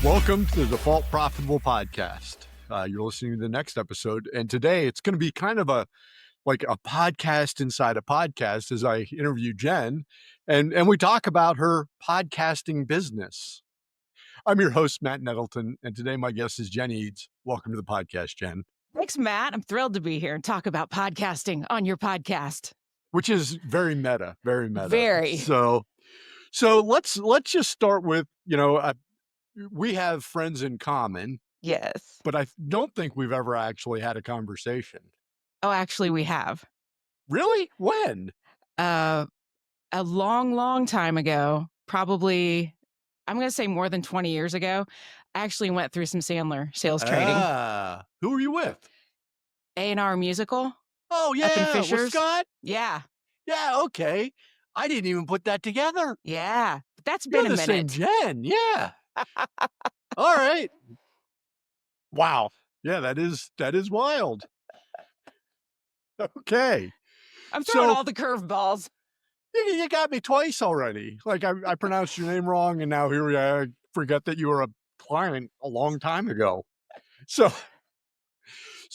Welcome to the Default Profitable Podcast. You're listening to the next episode, and today it's going to be kind of a podcast inside a podcast as I interview Jen, and we talk about her podcasting business. I'm your host, Matt Nettleton, and today my guest is Jen Edds. Welcome to the podcast, Jen. Thanks, Matt. I'm thrilled to be here and talk about podcasting on your podcast. Which is very meta, very meta. Very. So let's just start with, we have friends in common. Yes. But I don't think we've ever actually had a conversation. Oh, actually, we have. Really? When? A long time ago, probably, I'm going to say more than 20 years ago, I actually went through some Sandler sales training. Who were you with? A&R Musical. Oh, yeah. Up in With Fishers. Scott? Yeah. Yeah, okay. I didn't even put that together. Yeah. That's You're been a the minute. same Jen. Yeah. All right. Wow. Yeah, that is wild. Okay. I'm throwing all the curveballs. You got me twice already. Like I pronounced your name wrong, and now here we are. I forget that you were a client a long time ago. So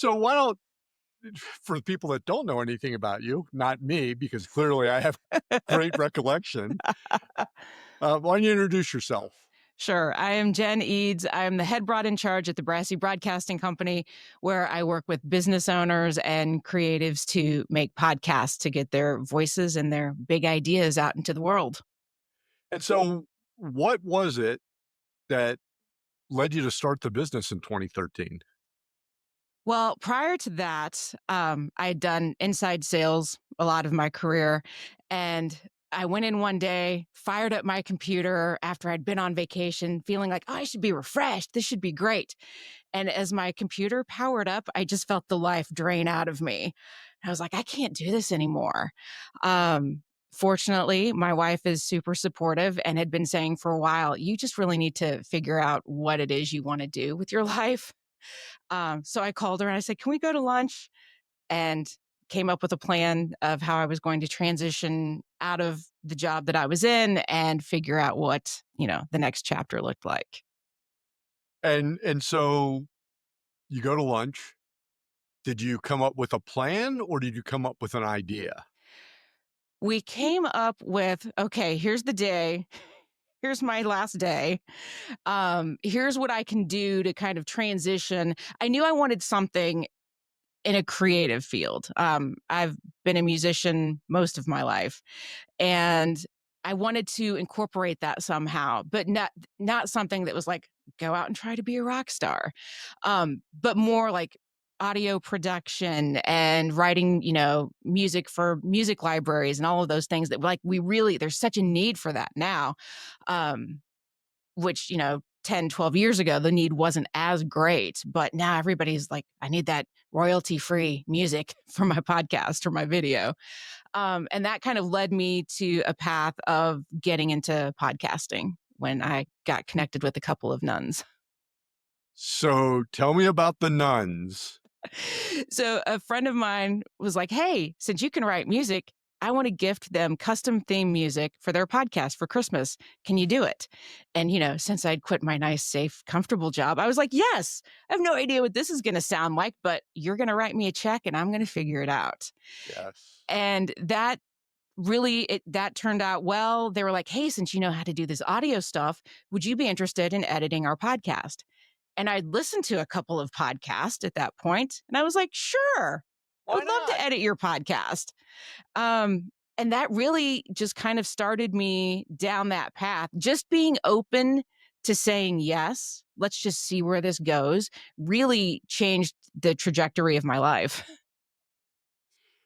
why don't, for the people that don't know anything about you, not me, because clearly I have great recollection. Why don't you introduce yourself? Sure. I am Jen Edds. I am the head broad in charge at the Brassy Broadcasting Company, where I work with business owners and creatives to make podcasts to get their voices and their big ideas out into the world. And so what was it that led you to start the business in 2013? Well, prior to that, I had done inside sales a lot of my career, and I went in one day, fired up my computer after I'd been on vacation, feeling like, oh, I should be refreshed. This should be great. And as my computer powered up, I just felt the life drain out of me. I was like, I can't do this anymore. Fortunately, my wife is super supportive and had been saying for a while, you just really need to figure out what it is you want to do with your life. So I called her and I said, can we go to lunch? And came up with a plan of how I was going to transition out of the job that I was in and figure out what, the next chapter looked like. And so you go to lunch. Did you come up with a plan, or did you come up with an idea? We came up with, okay, here's the day. Here's my last day. Here's what I can do to kind of transition. I knew I wanted something in a creative field. I've been a musician most of my life, and I wanted to incorporate that somehow, but not something that was like, go out and try to be a rock star, but more like audio production and writing, music for music libraries and all of those things that there's such a need for that now, which, 10, 12 years ago, the need wasn't as great, but now everybody's like, I need that royalty-free music for my podcast or my video. And that kind of led me to a path of getting into podcasting when I got connected with a couple of nuns. So tell me about the nuns. So a friend of mine was like, hey, since you can write music, I want to gift them custom theme music for their podcast for Christmas. Can you do it? And, since I'd quit my nice, safe, comfortable job, I was like, yes, I have no idea what this is going to sound like, but you're going to write me a check and I'm going to figure it out. Yes. And that turned out well. They were like, hey, since you know how to do this audio stuff, would you be interested in editing our podcast? And I'd listened to a couple of podcasts at that point, and I was like, sure, I would love to edit your podcast. And that really just kind of started me down that path. Just being open to saying yes, let's just see where this goes, really changed the trajectory of my life.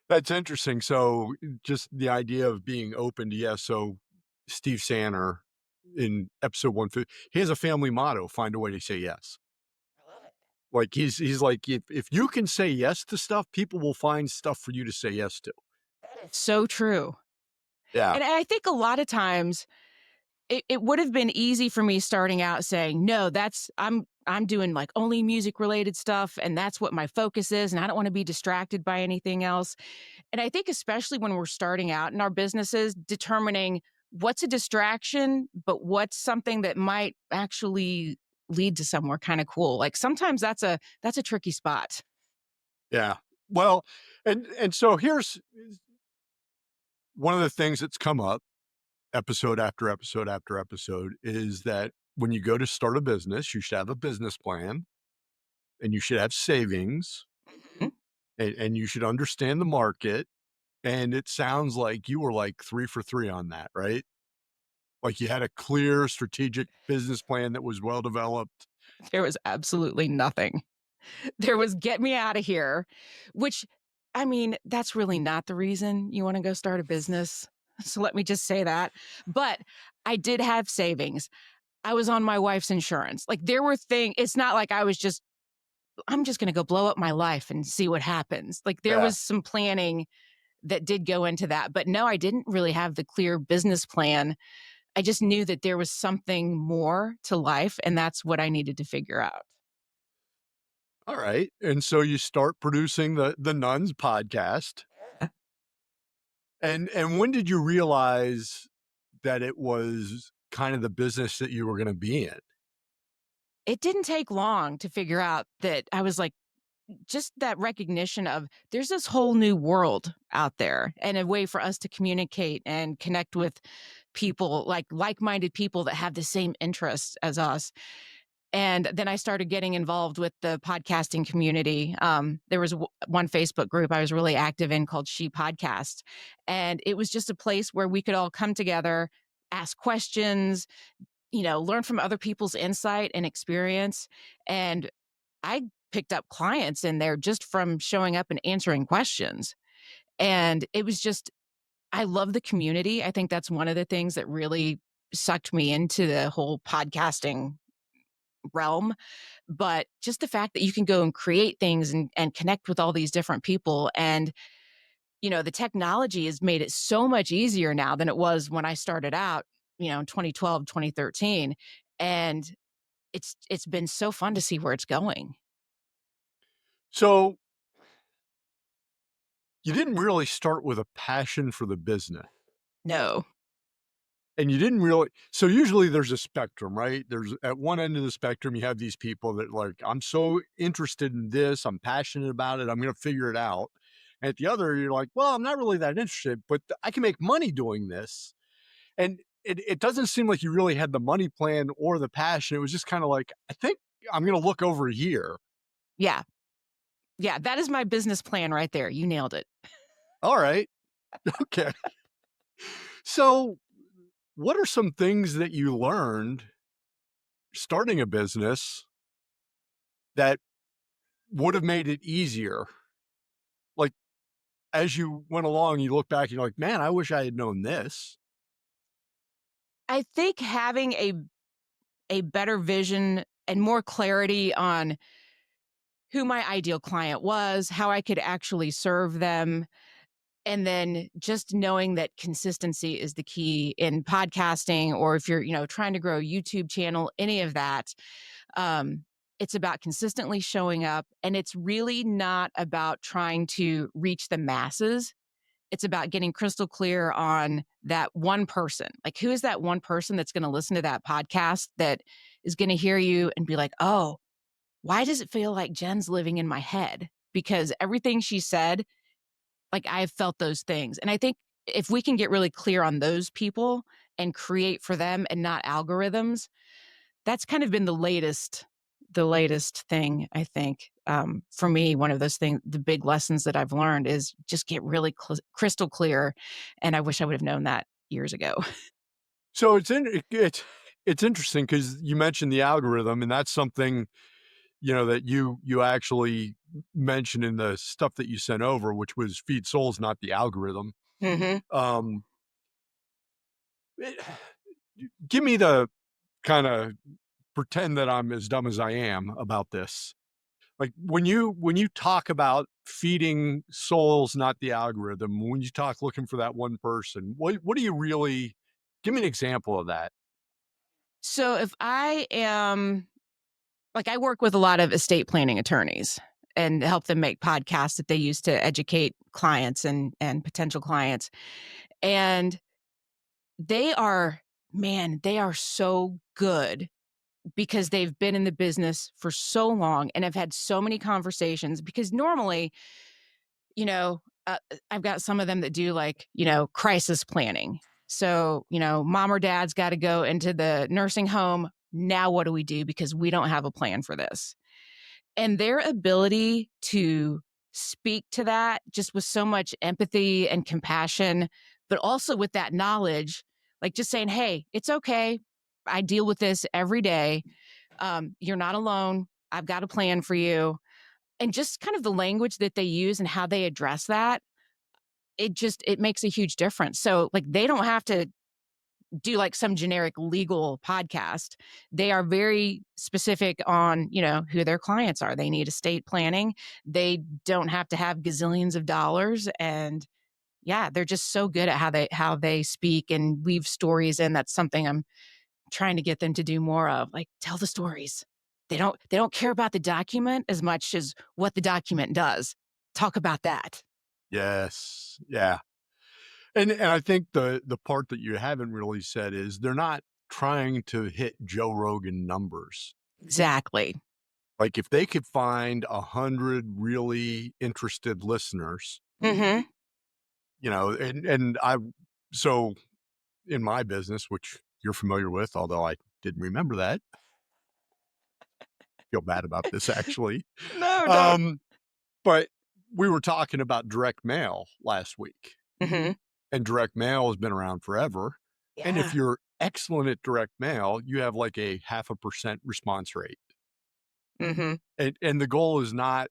That's interesting. So just the idea of being open to yes. So Steve Sanner in episode 150, he has a family motto, find a way to say yes. I love it. Like he's like, if you can say yes to stuff, people will find stuff for you to say yes to. That is so true. Yeah. And I think a lot of times it would have been easy for me starting out saying, no, I'm I'm doing like only music related stuff and that's what my focus is and I don't want to be distracted by anything else. And I think especially when we're starting out in our businesses, determining what's a distraction, but what's something that might actually lead to somewhere kind of cool. Like sometimes that's a tricky spot. Yeah. Well, and so here's one of the things that's come up episode after episode after episode is that when you go to start a business, you should have a business plan and you should have savings Mhm. and you should understand the market. And it sounds like you were like 3 for 3 on that, right? Like you had a clear strategic business plan that was well developed. There was absolutely nothing. There was get me out of here, which I mean, that's really not the reason you wanna go start a business. So let me just say that. But I did have savings. I was on my wife's insurance. Like there were things. It's not like I was just I'm just gonna go blow up my life and see what happens. Like there Yeah. was some planning that did go into that. But no, I didn't really have the clear business plan. I just knew that there was something more to life, and that's what I needed to figure out. All right. And so you start producing the Nuns podcast. And when did you realize that it was kind of the business that you were gonna be in? It didn't take long to figure out that I was like, just that recognition of there's this whole new world out there and a way for us to communicate and connect with people like-minded people that have the same interests as us. And then I started getting involved with the podcasting community. There was one Facebook group I was really active in called She Podcast. And it was just a place where we could all come together, ask questions, learn from other people's insight and experience. And I picked up clients in there just from showing up and answering questions. And it was just, I love the community. I think that's one of the things that really sucked me into the whole podcasting realm. But just the fact that you can go and create things and connect with all these different people. And, the technology has made it so much easier now than it was when I started out, in 2012, 2013. And it's been so fun to see where it's going. So you didn't really start with a passion for the business. No. And you didn't really so usually there's a spectrum, right? There's at one end of the spectrum, you have these people that like, I'm so interested in this, I'm passionate about it, I'm gonna figure it out. And at the other, you're like, well, I'm not really that interested, but I can make money doing this. And it doesn't seem like you really had the money plan or the passion. It was just kind of like, I think I'm gonna look over here. Yeah. Yeah, that is my business plan right there. You nailed it. All right. Okay. So what are some things that you learned starting a business that would have made it easier? Like, as you went along, you look back and you're like, "Man, I wish I had known this." I think having a better vision and more clarity on who my ideal client was, how I could actually serve them, and then just knowing that consistency is the key in podcasting or if you're, trying to grow a YouTube channel, any of that. Um, it's about consistently showing up and it's really not about trying to reach the masses. It's about getting crystal clear on that one person. Like, who is that one person that's going to listen to that podcast that is going to hear you and be like, oh, why does it feel like Jen's living in my head? Because everything she said, like, I have felt those things. And I think if we can get really clear on those people and create for them and not algorithms, that's kind of been the latest thing, I think. For me, one of those things, the big lessons that I've learned is just get really crystal clear. And I wish I would have known that years ago. So it's interesting because you mentioned the algorithm, and that's something, that you actually mentioned in the stuff that you sent over, which was feed souls, not the algorithm. Hmm. Um, eh, give me the kinda pretend that I'm as dumb as I am about this. Like, when you talk about feeding souls, not the algorithm, when you talk looking for that one person, what do you really give me an example of that? So if I am Like, I work with a lot of estate planning attorneys and help them make podcasts that they use to educate clients and potential clients. And they are, man, they are so good because they've been in the business for so long and have had so many conversations. Because normally, you know, I've got some of them that do like, crisis planning. So, mom or dad's got to go into the nursing home. Now, what do we do? Because we don't have a plan for this. And their ability to speak to that just with so much empathy and compassion, but also with that knowledge, like just saying, hey, it's okay. I deal with this every day. You're not alone. I've got a plan for you. And just kind of the language that they use and how they address that, it makes a huge difference. So like they don't have to do like some generic legal podcast. They are very specific on, who their clients are. They need estate planning. They don't have to have gazillions of dollars. And yeah, they're just so good at how they speak and weave stories in. That's something I'm trying to get them to do more of. Like tell the stories. They don't care about the document as much as what the document does. Talk about that. Yes. Yeah. And I think the part that you haven't really said is they're not trying to hit Joe Rogan numbers. Exactly. Like if they could find 100 really interested listeners, Mhm. and so in my business, which you're familiar with, although I didn't remember that, feel bad about this actually. No, don't. Um, but we were talking about direct mail last week, Mhm. and direct mail has been around forever. And if Yeah. you're excellent at direct mail, you have like a 0.5% response rate. Mhm. And the goal is not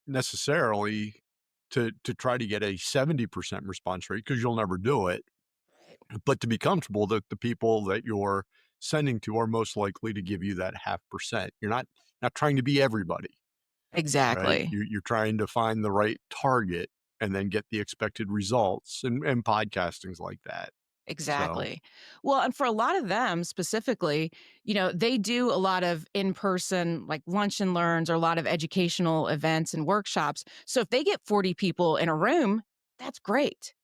necessarily to try to get a 70% response rate because you'll never do it, but to be comfortable that the people that you're sending to are most likely to give you that 0.5%. You're not trying to be everybody, right? Exactly. You're trying to find the right target and then get the expected results, and podcasting's like that. So, Exactly. Well, and for a lot of them specifically, they do a lot of in-person like lunch and learns or a lot of educational events and workshops. So if they get 40 people in a room, that's great.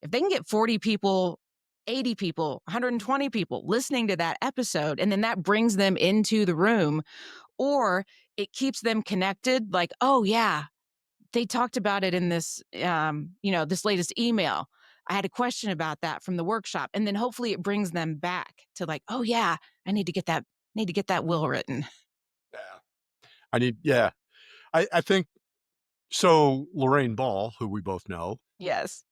If they can get 40 people, 80 people, 120 people listening to that episode, and then that brings them into the room, or it keeps them connected, like, oh, yeah, they talked about it in this, this latest email. I had a question about that from the workshop. And then hopefully it brings them back to like, oh yeah, I need to get that will written. yeah. Yeah. I think so. Lorraine Ball, who we both know, Yes.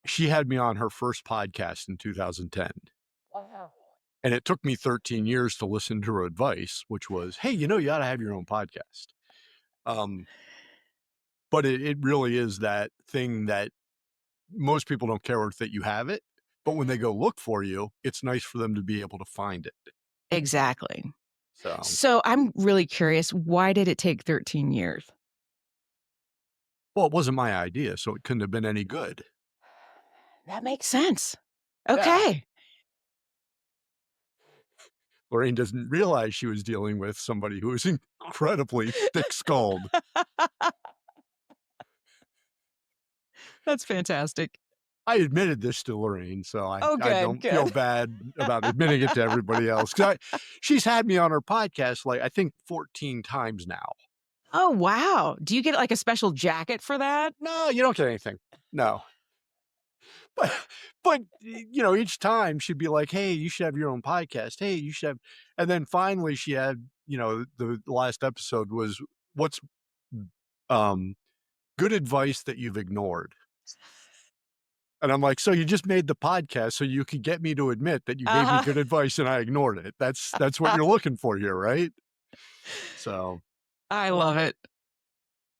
she had me on her first podcast in 2010. Wow. And it took me 13 years to listen to her advice, which was, hey, you ought to have your own podcast. Um, but it really is that thing that most people don't care that you have it. But when they Mhm. go look for you, it's nice for them to be able to find it. Exactly. So, So I'm really curious, why did it take 13 years? well, it wasn't my idea, so it couldn't have been any good. That makes sense. Yeah. Okay. Lorraine doesn't realize she was dealing with somebody who is incredibly thick skulled. That's fantastic. I admitted this to Lorraine, so Oh, I good, don't feel good. bad about admitting it to everybody else, 'cause she's had me on her podcast, like, I think 14 times now. Oh, wow. Do you get like a special jacket for that? "No, you don't get anything." No. But each time she'd be like, "Hey, you should have your own podcast. Hey, you should have," and then finally she had, the last episode was, "What's, um, good advice that you've ignored?" And I'm like, "So you just made the podcast so you could get me to admit that you gave me Uh-huh. good advice and I ignored it. That's what you're looking for here, right?" So I love it.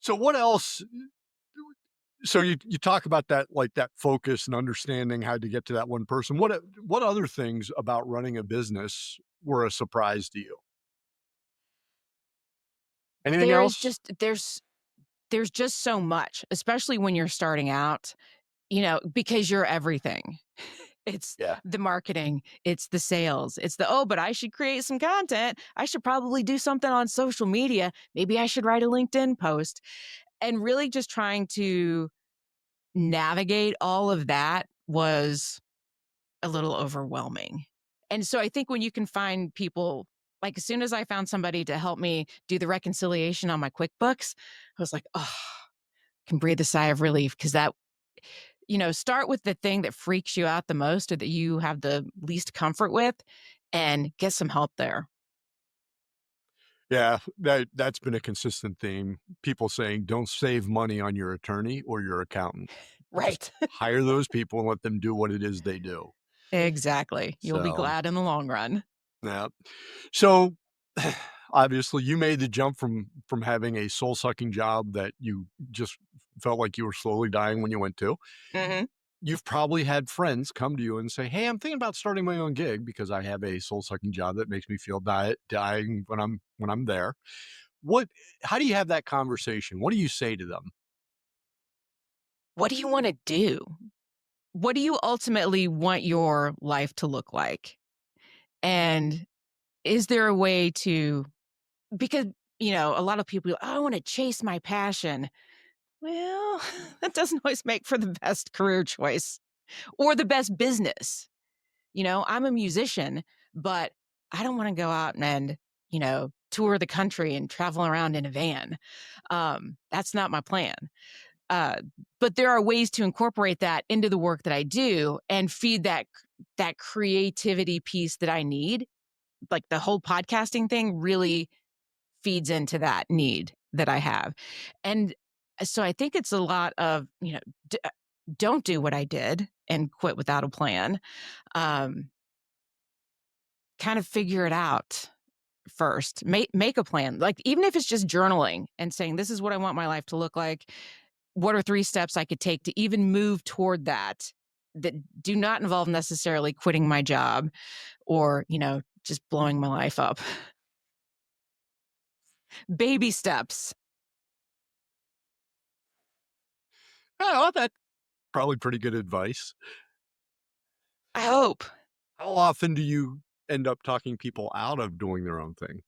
so what else, so you talk about that, like, that focus and understanding how to get to that one person. What other things about running a business were a surprise to you? Anything There is else? just there's just so much, especially when you're starting out, because you're everything. It's Yeah. the marketing, it's the sales, it's the, oh, but I should create some content. I should probably do something on social media. Maybe I should write a LinkedIn post. And really just trying to navigate all of that was a little overwhelming. And so I think when you can find people, like as soon as I found somebody to help me do the reconciliation on my QuickBooks, I was like, oh, I can breathe a sigh of relief because that, start with the thing that freaks you out the most or that you have the least comfort with and get some help there. Yeah, that's been a consistent theme. People saying, "Don't save money on your attorney or your accountant. Just Right. hire those people and let them do what it is they do." Exactly. You'll be So, glad in the long run. yeah. So, obviously, you made the jump from having a soul-sucking job that you just felt like you were slowly dying when you went to. Hmm. You've probably had friends come to you and say, "Hey, I'm thinking about starting my own gig because I have a soul-sucking job that makes me feel dying when I'm there." What How do you have that conversation? What do you say to them? What do you want to do? What do you ultimately want your life to look like? And is there a way to, because, a lot of people, "Oh, I want to chase my passion." Well, that doesn't always make for the best career choice or the best business. I'm a musician, but I don't want to go out and, tour the country and travel around in a van. That's not my plan. Uh, but there are ways to incorporate that into the work that I do and feed that creativity piece that I need. Like the whole podcasting thing really feeds into that need that I have. And so I think it's a lot of, don't do what I did and quit without a plan. Um, Kind of figure it out first. Make a plan. Like even if it's just journaling and saying this is what I want my life to look like. What are 3 steps I could take to even move toward that do not involve necessarily quitting my job or, just blowing my life up. Baby steps. Oh, that's probably pretty good advice. I hope. How often do you end up talking people out of doing their own thing?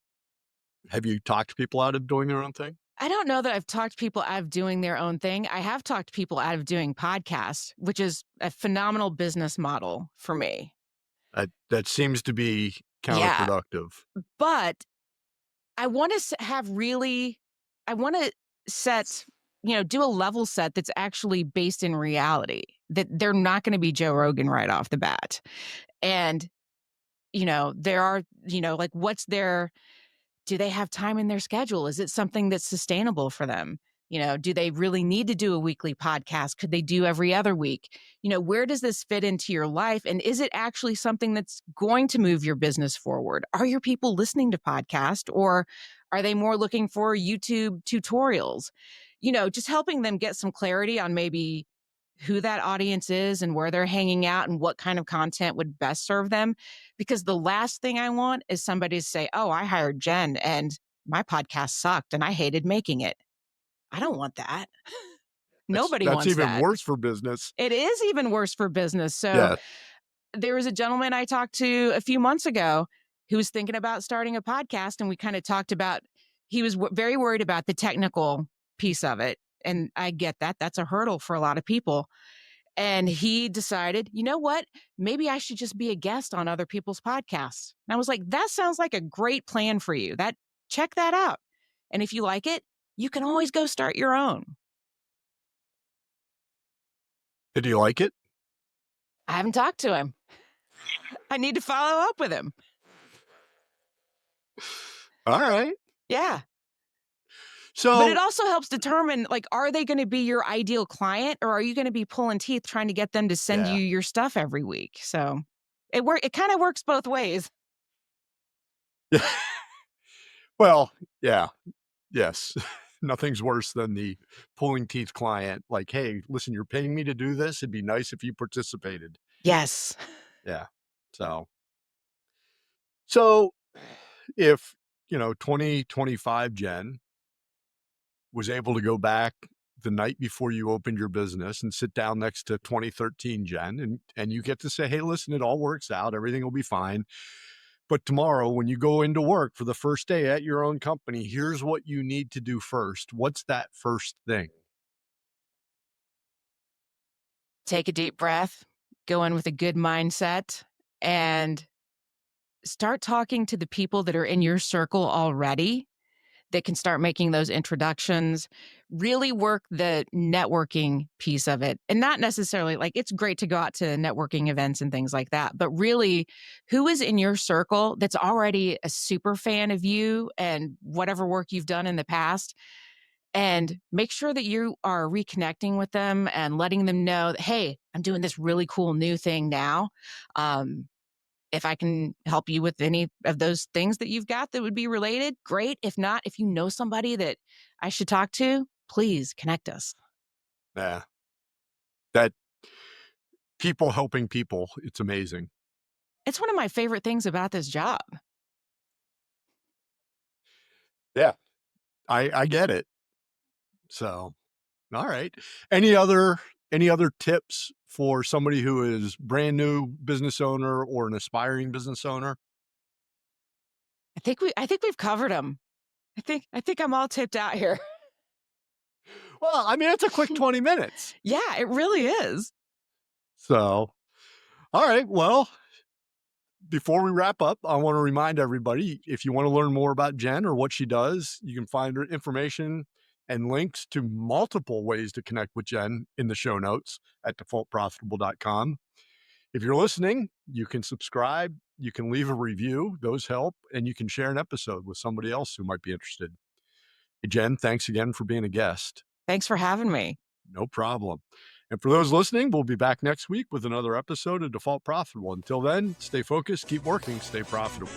Have you talked people out of doing their own thing? I don't know that I've talked people out of doing their own thing. I have talked people out of doing podcasts, which is a phenomenal business model for me. That seems to be Yeah, counterproductive. but I wanna have really I wanna set do a level set that's actually based in reality, that they're not gonna be Joe Rogan right off the bat. And, there are, like, what's their do they have time in their schedule? Is it something that's sustainable for them? Do they really need to do a weekly podcast? Could they do every other week? Where does this fit into your life? And is it actually something that's going to move your business forward? Are your people listening to podcasts or are they more looking for YouTube tutorials? Just helping them get some clarity on maybe who that audience is and where they're hanging out and what kind of content would best serve them. Because the last thing I want is somebody to say, oh, I hired Jen and my podcast sucked and I hated making it. I don't want that. Nobody That's wants even that. worse for business. It is even worse for business. So Yeah. there was a gentleman I talked to a few months ago who was thinking about starting a podcast. And we kind of talked about, he was very worried about the technical piece of it. And I get that. That's a hurdle for a lot of people. And he decided, you know what? Maybe I should just be a guest on other people's podcasts. And I was like, that sounds like a great plan for you. Check that out. And if you like it, you can always go start your own. Did you like it? I haven't talked to him. I need to follow up with him. Alright. Yeah. But it So, also helps determine, like, are they going to be your ideal client or are you going to be pulling teeth trying to get them to send yeah. you your stuff every week? So it kind of works both ways. Well, yeah, yes. Nothing's worse than the pulling teeth client, like, "Hey, listen, you're paying me to do this, it'd be nice if you participated." Yes. Yeah. So if, 2025 Jen was able to go back the night before you opened your business and sit down next to 2013 Jen, and you get to say, "Hey, listen, it all works out. Everything will be fine. But tomorrow, when you go into work for the first day at your own company, here's what you need to do first." What's that first thing? Take a deep breath, go in with a good mindset, and start talking to the people that are in your circle already that can start making those introductions. Really work the networking piece of it. And not necessarily like it's great to go out to networking events and things like that, but really, who is in your circle that's already a super fan of you and whatever work you've done in the past? And make sure that you are reconnecting with them and letting them know that, hey, I'm doing this really cool new thing now. Um, if I can help you with any of those things that you've got that would be related, great. If not, if you know somebody that I should talk to, please connect us. Yeah, that people helping people, it's amazing. It's one of my favorite things about this job. Yeah, I get it. So, all right. Any other tips for somebody who is brand new business owner or an aspiring business owner? I think we've covered them. I think I'm all tipped out here. Well, I mean, it's a quick 20 minutes. Yeah, it really is. So, all right. Well, before we wrap up, I want to remind everybody, if you want to learn more about Jen or what she does, you can find her information and links to multiple ways to connect with Jen in the show notes at defaultprofitable.com. If you're listening, you can subscribe, you can leave a review, those help, and you can share an episode with somebody else who might be interested. Hey, Jen, thanks again for being a guest. Thanks for having me. No problem. And for those listening, we'll be back next week with another episode of Default Profitable. Until then, stay focused, keep working, stay profitable.